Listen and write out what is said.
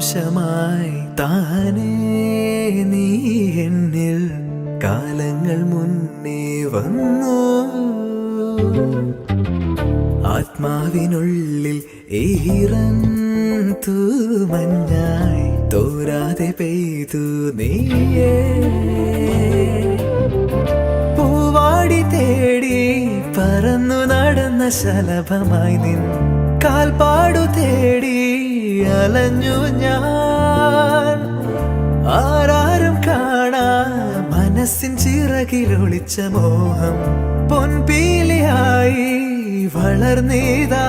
അംശമായി താനേ നീ എന്നിൽ കാലങ്ങൾ മുന്നേ വന്നു. ആത്മാവിനുള്ളിൽ ഈറൻ തൂമഞ്ഞായി തോരാതെ പെയ്തു നീയേ. പൂവാടി തേടി പറന്നു നടന്ന ശലഭമായി നിൻ കാൽപ്പാടു തേടി അലഞ്ഞു ഞാൻ. ആരാരും കാണാ മനസ്സിൻ ചിറകിലൊളിച്ച മോഹം പൊൻപീലിയായി വളർന്നീതാ.